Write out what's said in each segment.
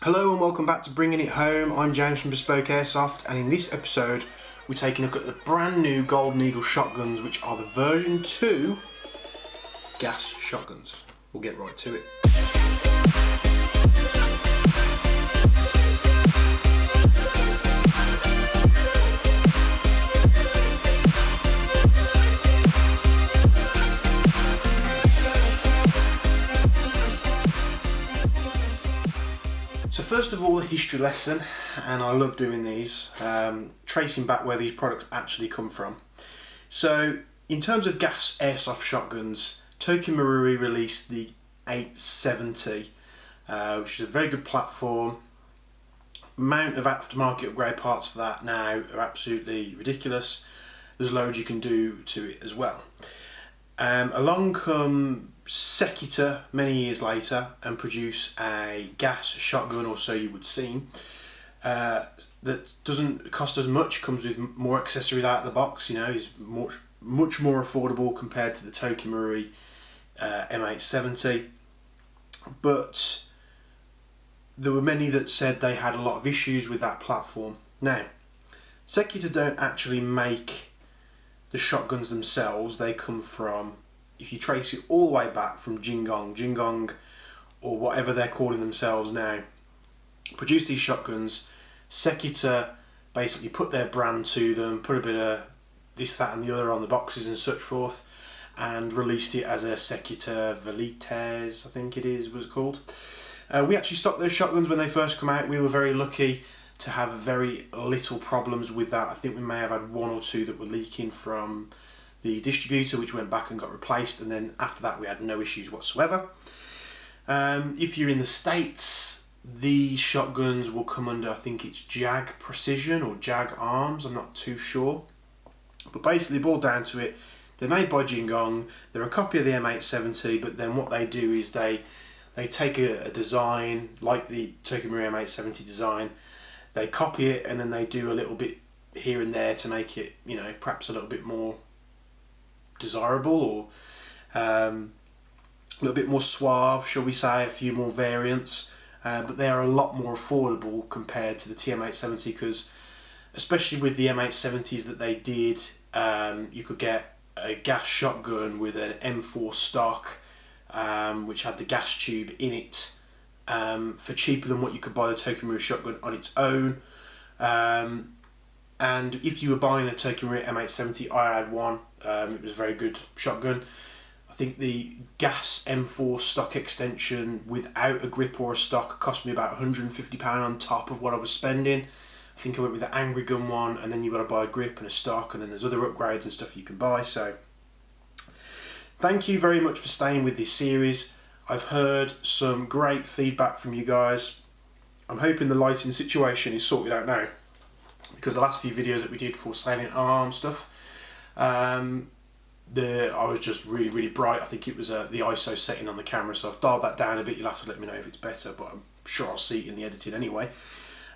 Hello and welcome back to Bringing It Home. I'm James from Bespoke Airsoft, and in this episode we're taking a look at the brand new Golden Eagle shotguns, which are the version 2 gas shotguns. We'll get right to it. So first of all, the history lesson, and I love doing these, tracing back where these products actually come from. So in terms of gas airsoft shotguns, Tokyo Marui released the 870, which is a very good platform. Amount of aftermarket upgrade parts for that now are absolutely ridiculous. There's loads you can do to it as well. Along come Sekita many years later and produce a gas shotgun, or so you would seem, that doesn't cost as much, comes with more accessories out of the box, you know, is much more affordable compared to the Tokyo Marui M870. But there were many that said they had a lot of issues with that platform. Now, Sekita don't actually make the shotguns themselves. They come from, if you trace it all the way back from Jingong, or whatever they're calling themselves now, produce these shotguns. Sekita basically put their brand to them, put a bit of this, that and the other on the boxes and such forth, and released it as a Sekita Velites, I think it is, was called. We actually stocked those shotguns when they first come out. We were very lucky to have very little problems with that. I think we may have had one or two that were leaking from the distributor, which went back and got replaced, and then after that we had no issues whatsoever. If you're in the States, these shotguns will come under, I think it's Jag Precision or Jag Arms, I'm not too sure. But basically, boiled down to it, they're made by Jingong. They're a copy of the M870, but then what they do is they take a design like the Tokyo Marui M870 design, they copy it, and then they do a little bit here and there to make it, you know, perhaps a little bit more desirable, or a little bit more suave, shall we say, a few more variants, but they are a lot more affordable compared to the TM870, because especially with the M870s that they did, you could get a gas shotgun with an M4 stock, which had the gas tube in it, for cheaper than what you could buy the Tokyo Marui shotgun on its own. And if you were buying a Tokyo Marui M870, I had one. It was a very good shotgun. I think the gas M4 stock extension without a grip or a stock cost me about £150 on top of what I was spending. I think I went with the Angry Gun one, and then you've got to buy a grip and a stock, and then there's other upgrades and stuff you can buy. So thank you very much for staying with this series. I've heard some great feedback from you guys. I'm hoping the lighting situation is sorted out now, because the last few videos that we did for Salient Arm stuff, I was just really bright. I think it was the ISO setting on the camera, so I've dialed that down a bit. You'll have to let me know if it's better, but I'm sure I'll see it in the editing anyway.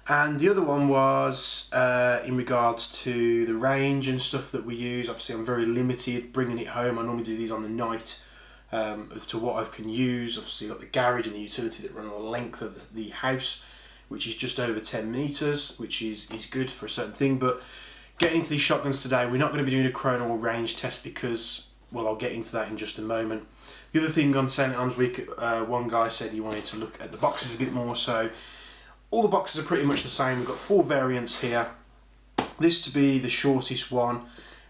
And the other one was in regards to the range and stuff that we use. Obviously I'm very limited bringing it home. I normally do these on the night, as to what I can use. Obviously I've got the garage and the utility that run on the length of the house, which is just over 10 meters, which is good for a certain thing. But getting into these shotguns today, we're not going to be doing a chrono or range test because, well, I'll get into that in just a moment. The other thing on Salient Arms Week, one guy said he wanted to look at the boxes a bit more, so all the boxes are pretty much the same. We've got 4 variants here. This to be the shortest one,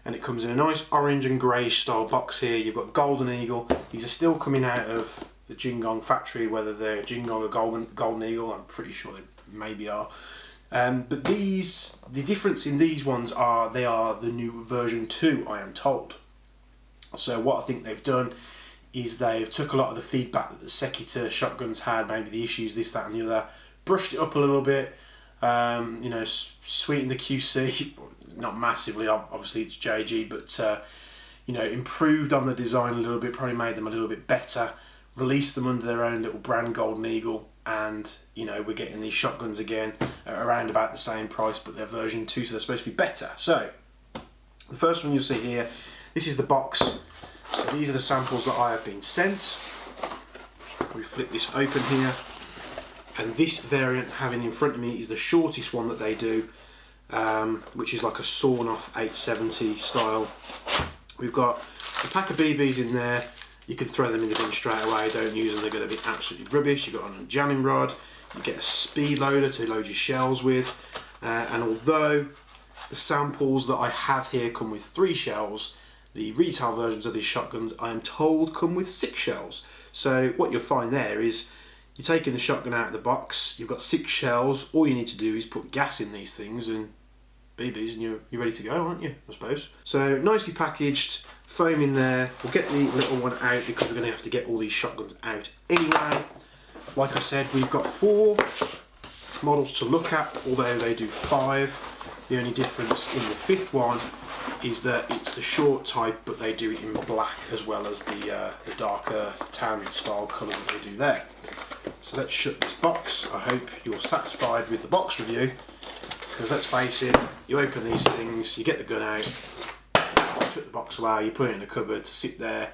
and it comes in a nice orange and greyish style box here. You've got Golden Eagle. These are still coming out of the Jingong factory, whether they're Jingong or Golden Eagle, I'm pretty sure they maybe are. But the difference in these ones are, they are the new version 2, I am told. So what I think they've done is they've took a lot of the feedback that the Sekita shotguns had, maybe the issues, this, that and the other, brushed it up a little bit, you know, sweetened the QC, not massively, obviously it's JG, but you know, improved on the design a little bit, probably made them a little bit better, released them under their own little brand, Golden Eagle, and you know, we're getting these shotguns again at around about the same price, but they're version 2, so they're supposed to be better. So the first one you'll see here, this is the box. So these are the samples that I have been sent. We flip this open here, And this variant having in front of me is the shortest one that they do, which is like a sawn off 870 style. We've got a pack of BBs in there. You can throw them in the bin straight away, don't use them, they're going to be absolutely rubbish. You've got a jamming rod, you get a speed loader to load your shells with, and although the samples that I have here come with 3 shells, the retail versions of these shotguns I am told come with 6 shells. So what you'll find there is you're taking the shotgun out of the box, you've got 6 shells, all you need to do is put gas in these things and BBs and you're ready to go, aren't you, I suppose. So nicely packaged, foam in there. We'll get the little one out because we're going to have to get all these shotguns out anyway. Like I said, we've got 4 models to look at, although they do 5. The only difference in the 5th one is that it's the short type, but they do it in black as well as the dark earth tan style colour that they do there. So let's shut this box. I hope you're satisfied with the box review, because let's face it, you open these things, you get the gun out, you chuck the box away, you put it in a cupboard to sit there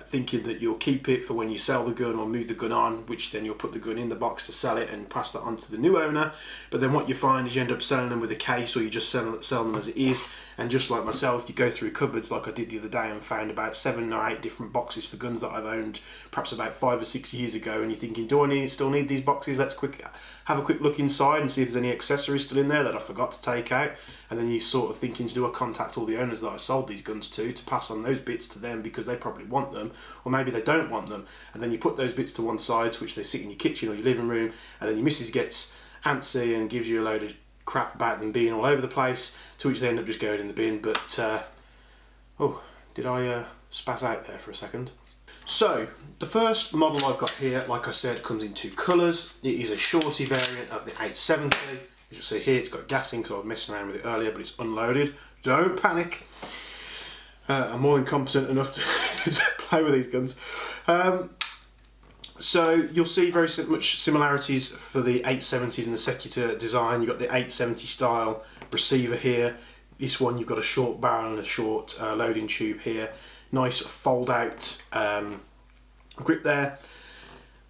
thinking that you'll keep it for when you sell the gun or move the gun on, which then you'll put the gun in the box to sell it and pass that on to the new owner. But then what you find is you end up selling them with a case, or you just sell them as it is. And just like myself, you go through cupboards like I did the other day and found about 7 or 8 different boxes for guns that I've owned perhaps about 5 or 6 years ago, and you're thinking, do I still need these boxes? Let's have a quick look inside and see if there's any accessories still in there that I forgot to take out. And then you sort of thinking, do I contact all the owners that I sold these guns to pass on those bits to them because they probably want them, or maybe they don't want them. And then you put those bits to one side, to which they sit in your kitchen or your living room, and then your missus gets antsy and gives you a load of crap about them being all over the place, to which they end up just going in the bin. But oh, did I spaz out there for a second? So the first model I've got here, like I said, comes in 2 colours. It is a shorty variant of the 870. As you'll see here, it's got gas in because I was messing around with it earlier, but it's unloaded. Don't panic. I'm more than competent enough to play with these guns. So you'll see very much similarities for the 870s in the Secutor design. You've got the 870 style receiver here. This one you've got a short barrel and a short loading tube here. Nice fold out grip there.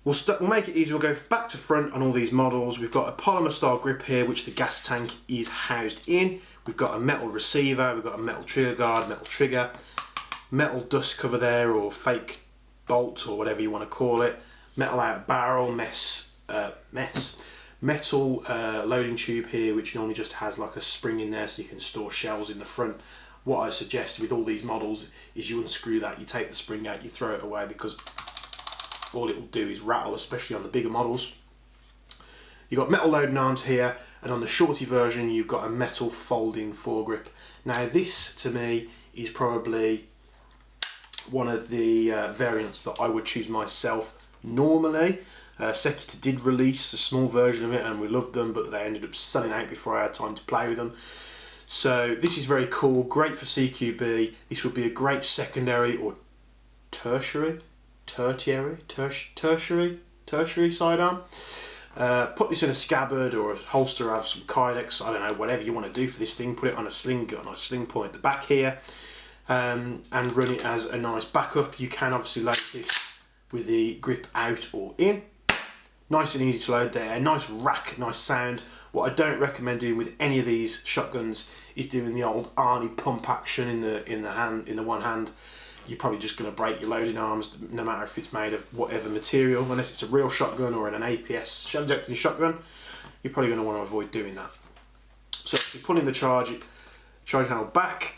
We'll make it easy. We'll go back to front on all these models. We've got a polymer style grip here, which the gas tank is housed in. We've got a metal receiver. We've got a metal trigger guard, metal trigger, metal dust cover there, or fake bolt, or whatever you want to call it. Metal outer barrel, metal loading tube here, which normally just has like a spring in there so you can store shells in the front. What I suggest with all these models is you unscrew that, you take the spring out, you throw it away, because all it will do is rattle, especially on the bigger models. You've got metal loading arms here, and on the shorty version you've got a metal folding foregrip. Now this, to me, is probably one of the variants that I would choose myself normally. Secutor did release a small version of it and we loved them, but they ended up selling out before I had time to play with them. So this is very cool, great for CQB. This would be a great secondary or tertiary sidearm. Put this in a scabbard or a holster, have some Kydex, I don't know, whatever you want to do for this thing. Put it on a sling point at the back here, and run it as a nice backup. You can obviously load this with the grip out or in. Nice and easy to load there, nice rack, nice sound. What I don't recommend doing with any of these shotguns is doing the old Arnie pump action in the one hand. You're probably just going to break your loading arms, no matter if it's made of whatever material, unless it's a real shotgun or an APS shell ejecting shotgun. You're probably going to want to avoid doing that. So if you're pulling the charge handle back,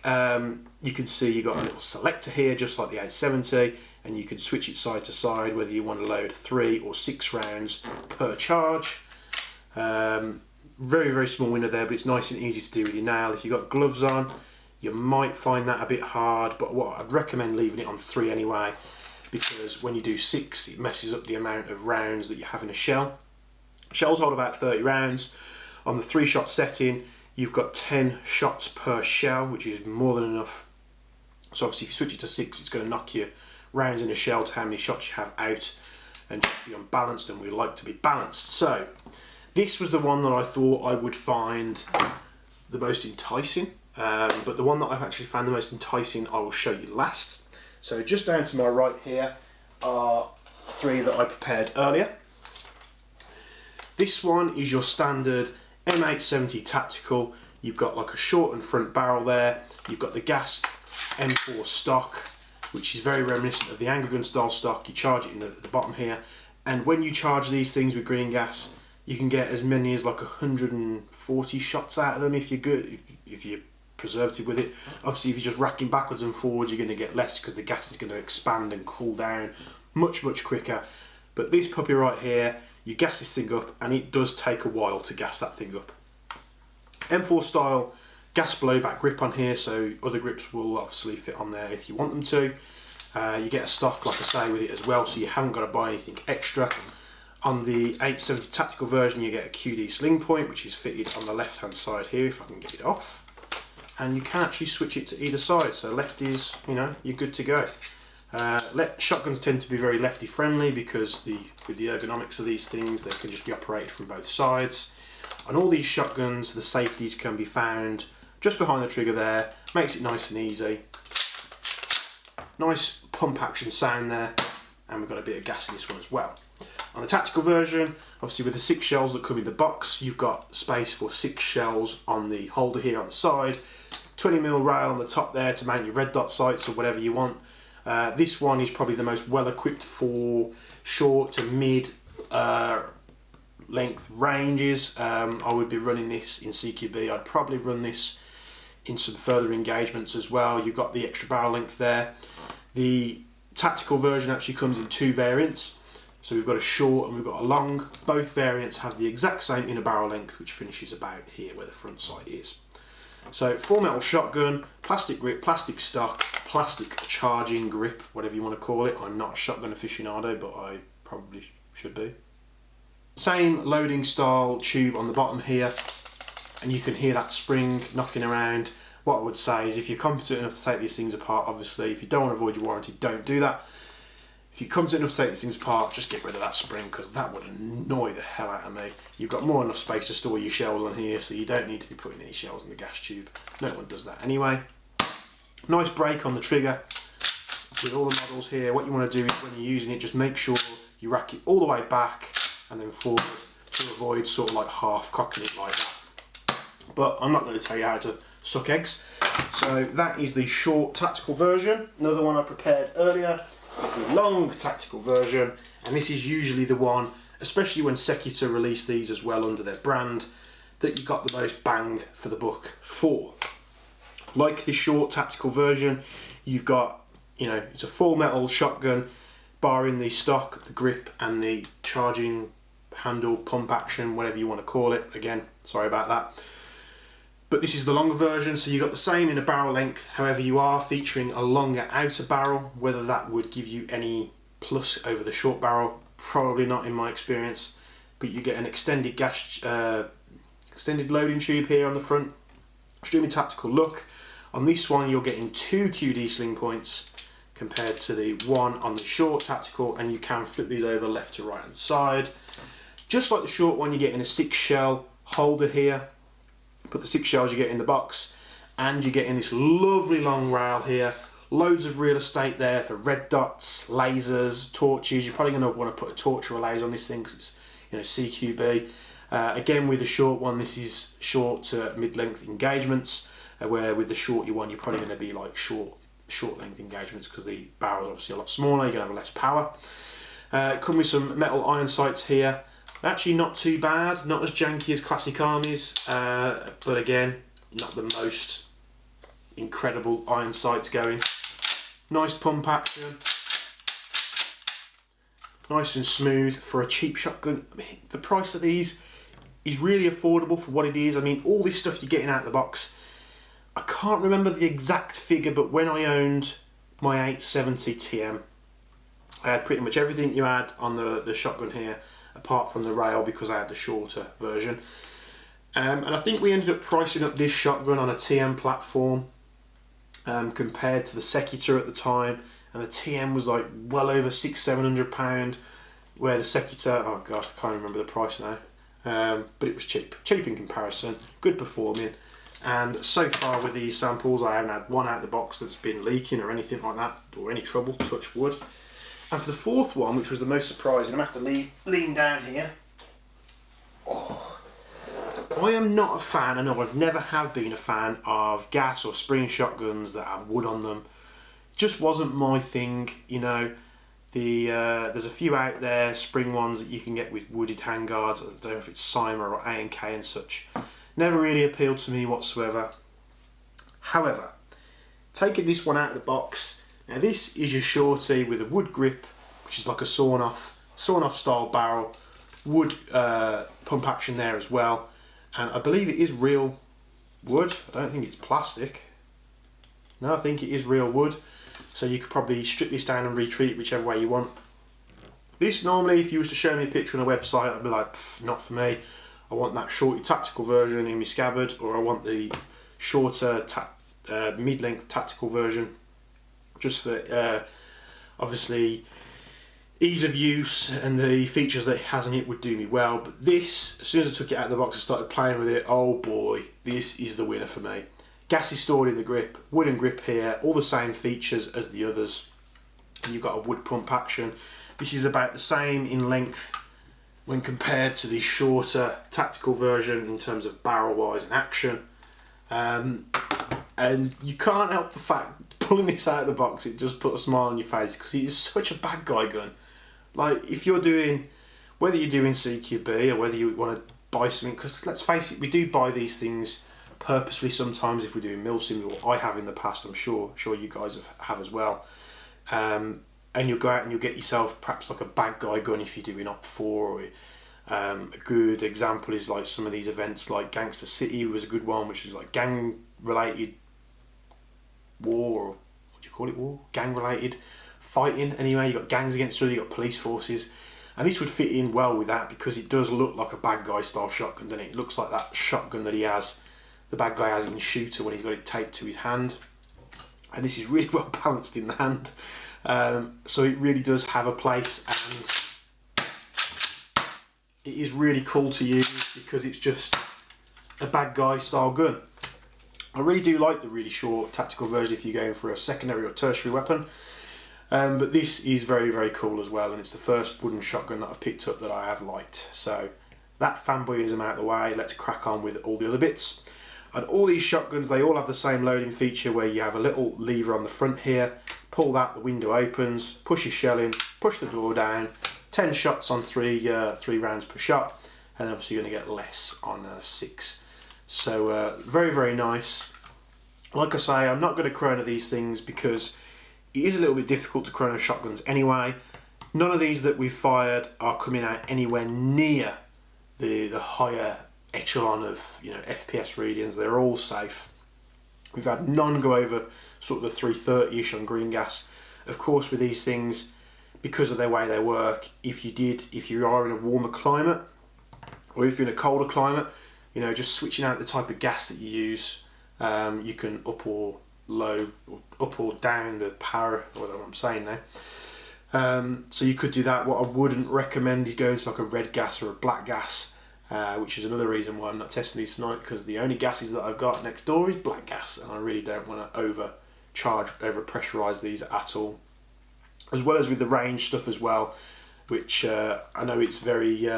you can see you've got a little selector here, just like the 870, and you can switch it side to side whether you want to load 3 or 6 rounds per charge. Very, very small window there, but it's nice and easy to do with your nail. If you've got gloves on, you might find that a bit hard, but what I'd recommend leaving it on 3 anyway, because when you do 6, it messes up the amount of rounds that you have in a shell. Shells hold about 30 rounds. On the 3-shot setting, you've got 10 shots per shell, which is more than enough. So obviously if you switch it to 6, it's going to knock your rounds in a shell to how many shots you have out, and just be unbalanced, and we like to be balanced. So this was the one that I thought I would find the most enticing, but the one that I've actually found the most enticing I will show you last. So just down to my right here are 3 that I prepared earlier. This one is your standard M870 tactical. You've got like a shortened front barrel there. You've got the gas M4 stock, which is very reminiscent of the Angler gun style stock. You charge it in the bottom here, and when you charge these things with green gas, you can get as many as like 140 shots out of them if you're good, if you're preservative with it. Obviously, if you're just racking backwards and forwards, you're going to get less because the gas is going to expand and cool down much quicker. But this puppy right here, you gas this thing up, and it does take a while to gas that thing up. M4 style gas blowback grip on here, so other grips will obviously fit on there if you want them to. You get a stock, like I say, with it as well, so you haven't got to buy anything extra. On the 870 tactical version, you get a QD sling point, which is fitted on the left hand side here, if I can get it off. And you can actually switch it to either side, so left is, you know, you're good to go. Shotguns tend to be very lefty friendly because with the ergonomics of these things, they can just be operated from both sides. On all these shotguns, the safeties can be found just behind the trigger there, makes it nice and easy. Nice pump action sound there, and we've got a bit of gas in this one as well. On the tactical version, obviously with the 6 shells that come in the box, you've got space for 6 shells on the holder here on the side, 20mm rail on the top there to mount your red dot sights or whatever you want. This one is probably the most well equipped for short to mid length ranges. I would be running this in CQB. I'd probably run this in some further engagements as well. You've got the extra barrel length there. The tactical version actually comes in 2 variants. So we've got a short and we've got a long. Both variants have the exact same inner barrel length, which finishes about here where the front sight is. So 4-metal shotgun, plastic grip, plastic stock, plastic charging grip, whatever you want to call it. I'm not a shotgun aficionado, but I probably should be. Same loading style tube on the bottom here, and you can hear that spring knocking around. What I would say is if you're competent enough to take these things apart, obviously, if you don't want to avoid your warranty, don't do that. If you're competent enough to take these things apart, just get rid of that spring, because that would annoy the hell out of me. You've got more than enough space to store your shells on here, so you don't need to be putting any shells in the gas tube. No one does that anyway. Nice brake on the trigger. With all the models here, what you want to do is when you're using it, just make sure you rack it all the way back and then forward to avoid sort of like half cocking it like that. But I'm not going to tell you how to suck eggs. So that is the short tactical version. Another one I prepared earlier is the long tactical version, and this is usually the one, especially when Sekitor release these as well under their brand, that you got the most bang for the buck for. Like the short tactical version, you've got, you know, it's a full metal shotgun, barring the stock, the grip, and the charging handle, pump action, whatever you want to call it. Again, sorry about that. But this is the longer version, so you've got the same in a barrel length, however you are featuring a longer outer barrel. Whether that would give you any plus over the short barrel, probably not in my experience. But you get an extended extended loading tube here on the front. Extremely tactical look. On this one you're getting 2 QD sling points compared to the one on the short tactical, and you can flip these over left to right hand side. Just like the short one, you're getting a 6 shell holder here. Put the 6 shells you get in the box, and you get in this lovely long rail here. Loads of real estate there for red dots, lasers, torches. You're probably going to want to put a torch or a laser on this thing because it's, you know, CQB. Again, with the short one, this is short to mid-length engagements, where with the short one, you're probably going to be like short length engagements because the barrel is obviously a lot smaller. You're going to have less power. Come with some metal iron sights here. Actually not too bad, not as janky as Classic Armies, but again, not the most incredible iron sights going. Nice pump action, nice and smooth for a cheap shotgun. I mean, the price of these is really affordable for what it is. I mean, all this stuff you're getting out of the box, I can't remember the exact figure, but when I owned my 870 TM, I had pretty much everything you had on the shotgun here, apart from the rail, because I had the shorter version. And I think we ended up pricing up this shotgun on a TM platform compared to the Sekitor at the time, and the TM was like well over £600-700, where the Sekitor, oh god, I can't remember the price now, but it was cheap in comparison, good performing. And so far with these samples, I haven't had one out of the box that's been leaking or anything like that, or any trouble, touch wood. And for the fourth one, which was the most surprising, I'm going to have to lean down here. I am not a fan, and I've never have been a fan of gas or spring shotguns that have wood on them. It just wasn't my thing, you know. There's a few out there, spring ones that you can get with wooded handguards. I don't know if it's Cyma or A&K and such. Never really appealed to me whatsoever. However, taking this one out of the box, now this is your shorty with a wood grip, which is like a sawn-off style barrel, wood pump action there as well, and I believe it is real wood. I don't think it's plastic. No, I think it is real wood. So you could probably strip this down and retreat it whichever way you want. This normally, if you was to show me a picture on a website, I'd be like, not for me. I want that shorty tactical version in my scabbard, or I want the shorter mid-length tactical version, just for obviously ease of use, and the features that it has in it would do me well. But this, as soon as I took it out of the box and started playing with it, oh boy, this is the winner for me. Gas is stored in the grip, wooden grip here, all the same features as the others. And you've got a wood pump action. This is about the same in length when compared to the shorter tactical version in terms of barrel wise and action. And you can't help the fact, pulling this out of the box, it just put a smile on your face, because it is such a bad guy gun. Like, if you're doing, whether you're doing CQB or whether you want to buy something, because let's face it, we do buy these things purposefully sometimes if we're doing milsim, or I have in the past, I'm sure you guys have as well. And you'll go out and you'll get yourself perhaps like a bad guy gun if you're doing OP4, or a good example is like some of these events like Gangster City was a good one, which is like gang related war, or what do you call it, war? Gang related fighting anyway. You've got gangs against each other, you've got police forces, and this would fit in well with that because it does look like a bad guy style shotgun, doesn't it? It looks like that shotgun that the bad guy has in Shooter when he's got it taped to his hand, and this is really well balanced in the hand, so it really does have a place, and it is really cool to use because it's just a bad guy style gun. I really do like the really short tactical version if you're going for a secondary or tertiary weapon, but this is very, very cool as well, and it's the first wooden shotgun that I've picked up that I have liked. So that fanboyism out of the way, let's crack on with all the other bits. And all these shotguns, they all have the same loading feature where you have a little lever on the front here, pull that, the window opens, push your shell in, push the door down, 10 shots on 3 rounds per shot, and then obviously you're going to get less on 6. So very, very nice. Like I say, I'm not going to chrono these things because it is a little bit difficult to chrono shotguns anyway. None of these that we've fired are coming out anywhere near the higher echelon of, you know, FPS readings. They're all safe. We've had none go over sort of the 330-ish on green gas. Of course, with these things, because of the way they work, if you are in a warmer climate, or if you're in a colder climate, you know, just switching out the type of gas that you use, you can up or down the power, or whatever I'm saying now. So you could do that. What I wouldn't recommend is going to like a red gas or a black gas, which is another reason why I'm not testing these tonight, because the only gases that I've got next door is black gas, and I really don't want to over pressurize these at all. As well as with the range stuff as well, which I know it's very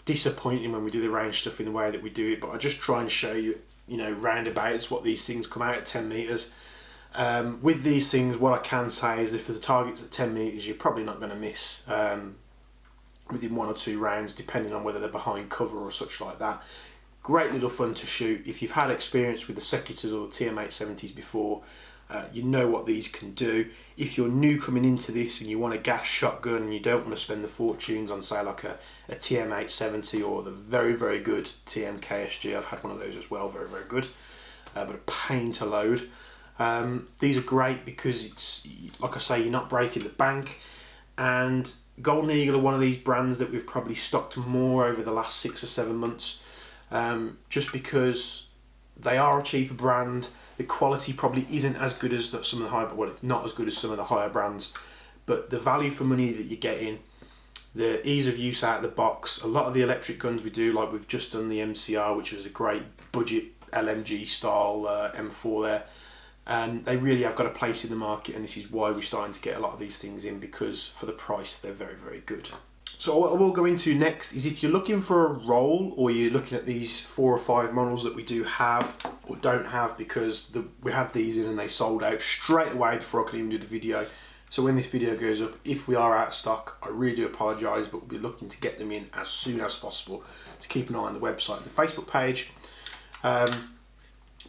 disappointing when we do the range stuff in the way that we do it, but I just try and show you, you know, roundabouts what these things come out at 10 meters. With these things, what I can say is if the target's at 10 meters, you're probably not going to miss within 1 or 2 rounds, depending on whether they're behind cover or such like that. Great little fun to shoot. If you've had experience with the Secutors or the TM870s before, you know what these can do. If you're new coming into this and you want a gas shotgun and you don't want to spend the fortunes on, say, like a TM870 or the very, very good TM KSG, I've had one of those as well, very, very good, but a pain to load. These are great because it's, like I say, you're not breaking the bank, and Golden Eagle are one of these brands that we've probably stocked more over the last 6 or 7 months, just because they are a cheaper brand. The quality probably isn't as good as some of the higher, well, it's not as good as some of the higher brands, but the value for money that you're getting, the ease of use out of the box, a lot of the electric guns we do, like we've just done the MCR, which was a great budget LMG style M4 there, and they really have got a place in the market, and this is why we're starting to get a lot of these things in, because for the price they're very, very good. So what I will go into next is if you're looking for a roll, or you're looking at these 4 or 5 models that we do have or don't have, because we had these in and they sold out straight away before I could even do the video. So when this video goes up, if we are out of stock, I really do apologise, but we'll be looking to get them in as soon as possible. So keep an eye on the website and the Facebook page. But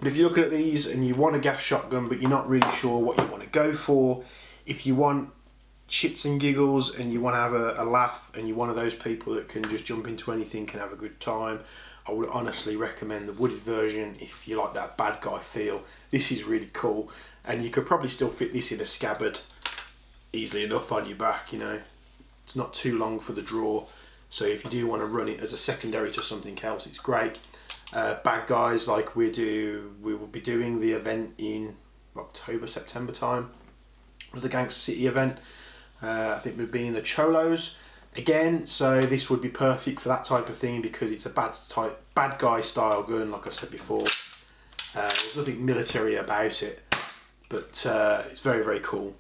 if you're looking at these and you want a gas shotgun but you're not really sure what you want to go for, if you want shits and giggles and you want to have a laugh and you're one of those people that can just jump into anything and have a good time, I would honestly recommend the wooded version if you like that bad guy feel. This is really cool, and you could probably still fit this in a scabbard easily enough on your back, you know. It's not too long for the draw, so if you do want to run it as a secondary to something else, it's great. Bad guys, like we will be doing the event in October, September time, the Gangster City event. I think we'll be in the Cholos again, so this would be perfect for that type of thing because it's a bad guy style gun, like I said before. There's nothing military about it, but it's very, very cool.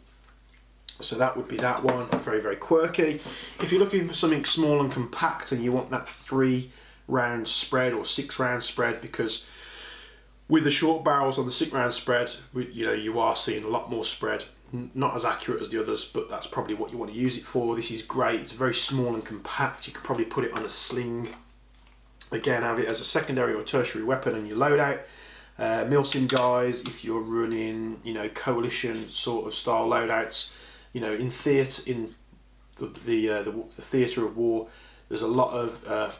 So that would be that one, very, very quirky. If you're looking for something small and compact and you want that 3-round spread or 6-round spread, because with the short barrels on the 6-round spread, you know, you are seeing a lot more spread. Not as accurate as the others, but that's probably what you want to use it for. This is great. It's very small and compact. You could probably put it on a sling. Again, have it as a secondary or tertiary weapon in your loadout. Milsim guys, if you're running, you know, coalition sort of style loadouts, you know, in the theatre of war, there's a lot of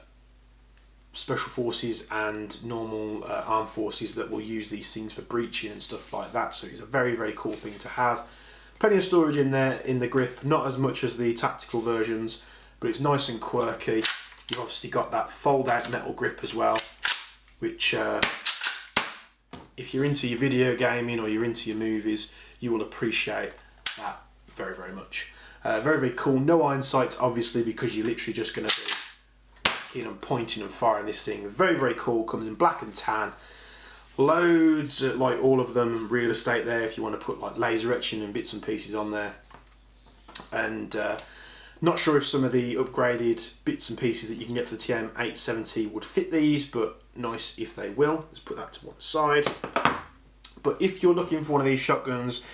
special forces and normal armed forces that will use these things for breaching and stuff like that. So it's a very, very cool thing to have. Plenty of storage in there in the grip, not as much as the tactical versions, but it's nice and quirky. You've obviously got that fold out metal grip as well, which if you're into your video gaming or you're into your movies, you will appreciate that very, very much. Very, very cool. No iron sights, obviously, because you're literally just going to be and pointing and firing this thing. Very, very cool. Comes in black and tan. Loads, like all of them, real estate there if you want to put like laser etching and bits and pieces on there. And not sure if some of the upgraded bits and pieces that you can get for the TM870 would fit these, but nice if they will. Let's put that to one side. But if you're looking for one of these shotguns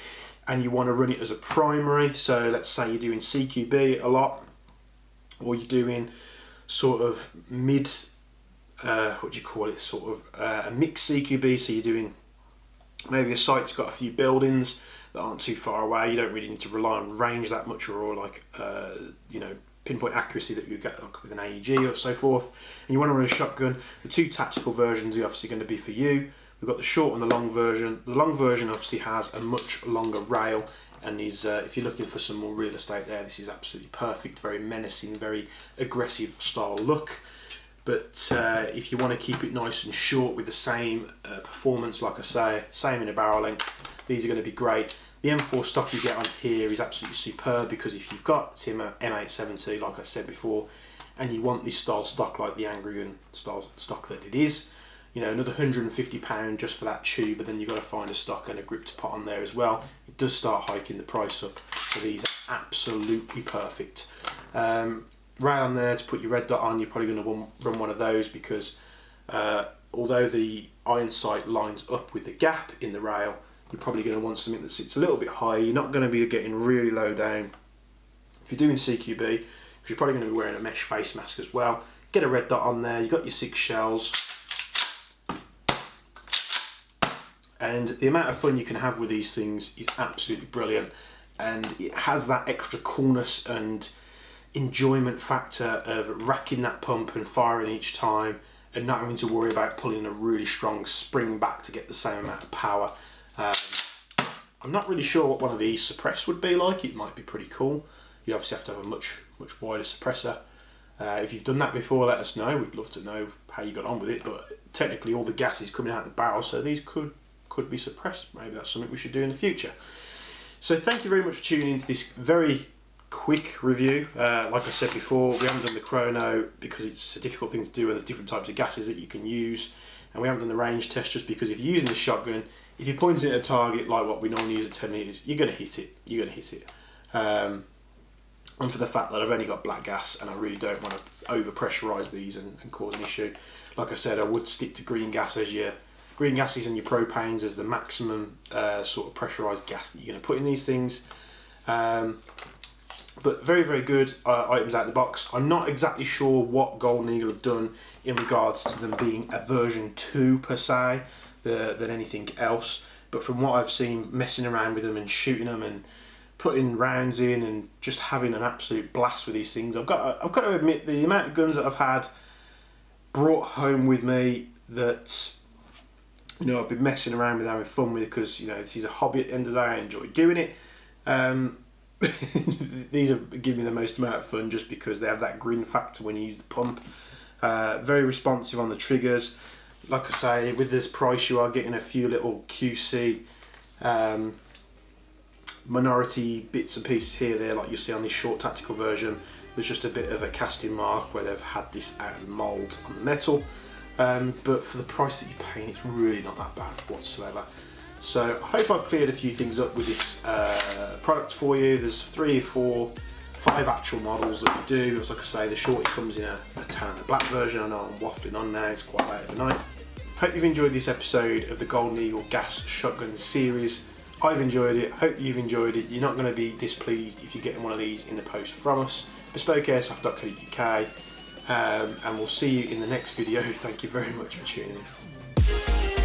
and you want to run it as a primary, so let's say you're doing CQB a lot, or you're doing sort of mid, what do you call it, sort of a mixed CQB, so you're doing maybe a site's got a few buildings that aren't too far away, you don't really need to rely on range that much, or like you know, pinpoint accuracy that you get like with an AEG or so forth, and you want to run a shotgun. The 2 tactical versions are obviously going to be for you. We've got the short and the long version. The long version obviously has a much longer rail, and is if you're looking for some more real estate there, this is absolutely perfect. Very menacing, very aggressive style look. But if you want to keep it nice and short with the same performance, like I say, same in a barrel length, these are going to be great. The M4 stock you get on here is absolutely superb, because if you've got M870, like I said before, and you want this style stock like the Angry Gun style stock that it is, you know, another £150 just for that tube, but then you've got to find a stock and a grip to put on there as well. It does start hiking the price up, so these are absolutely perfect. Right on there to put your red dot on, you're probably going to run one of those, because although the iron sight lines up with the gap in the rail, you're probably going to want something that sits a little bit higher. You're not going to be getting really low down if you're doing CQB, because you're probably going to be wearing a mesh face mask as well. Get a red dot on there, you've got your 6 shells. And the amount of fun you can have with these things is absolutely brilliant, and it has that extra coolness and enjoyment factor of racking that pump and firing each time and not having to worry about pulling a really strong spring back to get the same amount of power. I'm not really sure what one of these suppressed would be like. It might be pretty cool. You obviously have to have a much wider suppressor. If you've done that before, let us know. We'd love to know how you got on with it, but technically all the gas is coming out of the barrel, so these could be suppressed. Maybe that's something we should do in the future. So thank you very much for tuning into this very quick review. Like I said before, we haven't done the chrono because it's a difficult thing to do, and there's different types of gases that you can use, and we haven't done the range test just because if you're using the shotgun, if you're pointing at a target like what we normally use at 10 meters, you're going to hit it. and for the fact that I've only got black gas and I really don't want to over pressurise these and cause an issue. Like I said, I would stick to green gas as your green gases and your propanes as the maximum sort of pressurised gas that you're going to put in these things. But very, very good items out of the box. I'm not exactly sure what Golden Eagle have done in regards to them being a version 2 per se than anything else. But from what I've seen, messing around with them and shooting them and putting rounds in and just having an absolute blast with these things, I've got to admit, the amount of guns that I've had brought home with me that, you know, I've been messing around with, having fun with, because, you know, this is a hobby at the end of the day. I enjoy doing it. These are giving me the most amount of fun just because they have that grin factor when you use the pump. Very responsive on the triggers. Like I say, with this price you are getting a few little QC minority bits and pieces here there, like you see on this short tactical version. There's just a bit of a casting mark where they've had this out of the mould on the metal, but for the price that you're paying, it's really not that bad whatsoever. So I hope I've cleared a few things up with this product for you. There's 3, 4, 5 actual models that we do. As like I say, the shorty comes in a tan and a black version. I know I'm waffling on now, it's quite late at the night. Hope you've enjoyed this episode of the Golden Eagle Gas Shotgun series. I've enjoyed it, hope you've enjoyed it. You're not going to be displeased if you're getting one of these in the post from us. BespokeAirsoft.co.uk, and we'll see you in the next video. Thank you very much for tuning in.